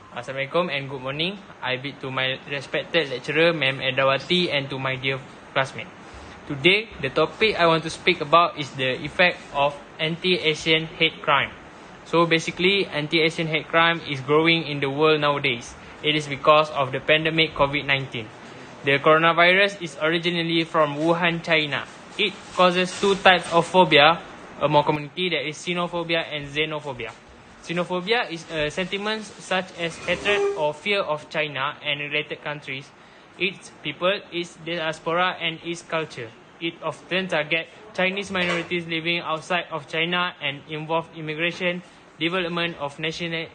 Assalamualaikum and good morning. I bid to my respected lecturer, Ma'am Edawati, and to my dear classmates. Today, the topic I want to speak about is the effect of anti-Asian hate crime. So basically, anti-Asian hate crime is growing in the world nowadays. It is because of the pandemic COVID-19. The coronavirus is originally from Wuhan, China. It causes two types of phobia among community, that is xenophobia and xenophobia. Xenophobia is sentiments such as hatred or fear of China and related countries, its people, its diaspora, and its culture. It often targets Chinese minorities living outside of China and involve immigration, development of national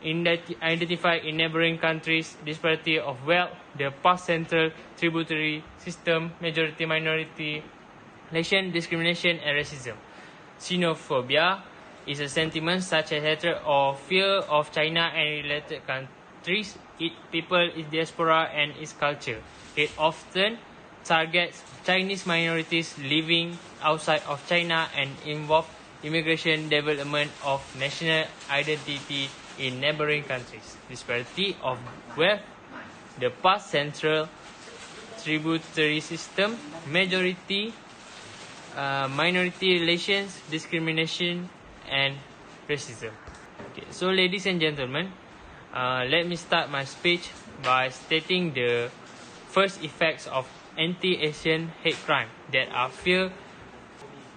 identified in neighboring countries, disparity of wealth, the past central tributary system, majority-minority relation, discrimination, and racism. Xenophobia is a sentiment such as hatred or fear of China and related countries, its people, its diaspora, and its culture. It often targets Chinese minorities living outside of China and involve immigration, development of national identity in neighboring countries, disparity of wealth, the past central tributary system, majority minority relations, discrimination, and racism. Okay, so ladies and gentlemen, let me start my speech by stating the first effects of anti-Asian hate crime that are fear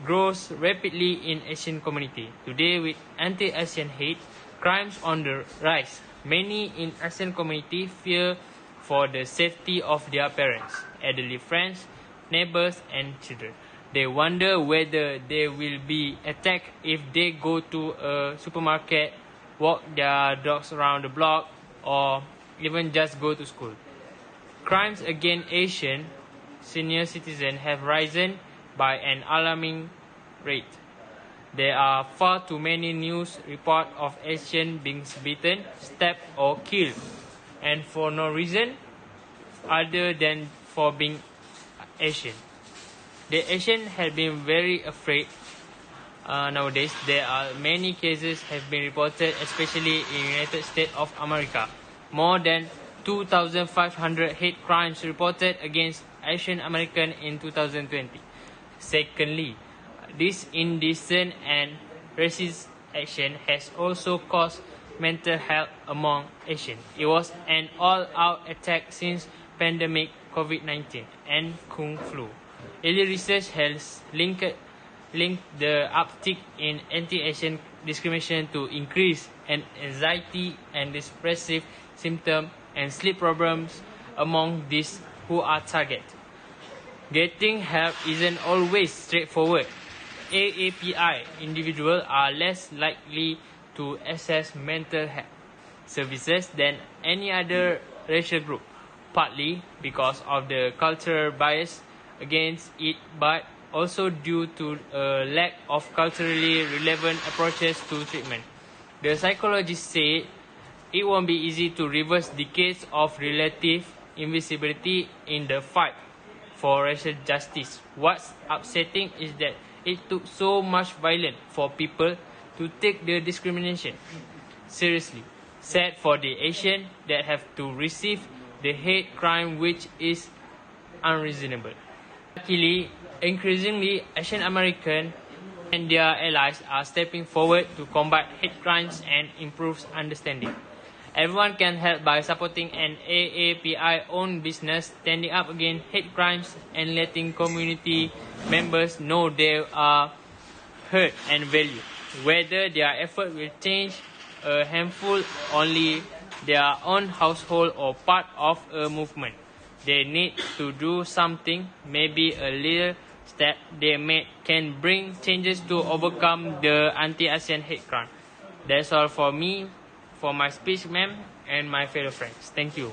grows rapidly in Asian community. Today, with anti-Asian hate crimes on the rise, many in Asian community fear for the safety of their parents, elderly friends, neighbors, and children. They wonder whether they will be attacked if they go to a supermarket, walk their dogs around the block, or even just go to school. Crimes against Asian senior citizens have risen by an alarming rate. There are far too many news reports of Asians being beaten, stabbed, or killed, and for no reason other than for being Asian. The Asians have been very afraid nowadays. There are many cases have been reported, especially in United States of America. More than 2,500 hate crimes reported against Asian Americans in 2020. Secondly, this indecent and racist action has also caused mental health among Asians. It was an all-out attack since pandemic COVID-19 and Kung Flu. Early research has linked the uptick in anti-Asian discrimination to increase in anxiety and depressive symptoms and sleep problems among these who are targeted. Getting help isn't always straightforward. AAPI individuals are less likely to access mental health services than any other racial group, partly because of the cultural bias against it, but also due to a lack of culturally relevant approaches to treatment. The psychologists say it won't be easy to reverse decades of relative invisibility in the fight for racial justice. What's upsetting is that it took so much violence for people to take the discrimination seriously. Sad for the Asians that have to receive the hate crime, which is unreasonable. Luckily, increasingly, Asian Americans and their allies are stepping forward to combat hate crimes and improve understanding. Everyone can help by supporting an AAPI-owned business, standing up against hate crimes, and letting community members know they are heard and valued. Whether their effort will change a handful, only their own household, or part of a movement, they need to do something. Maybe a little step they make can bring changes to overcome the anti-Asian hate crime. That's all for me, for my speech, ma'am, and my fellow friends. Thank you.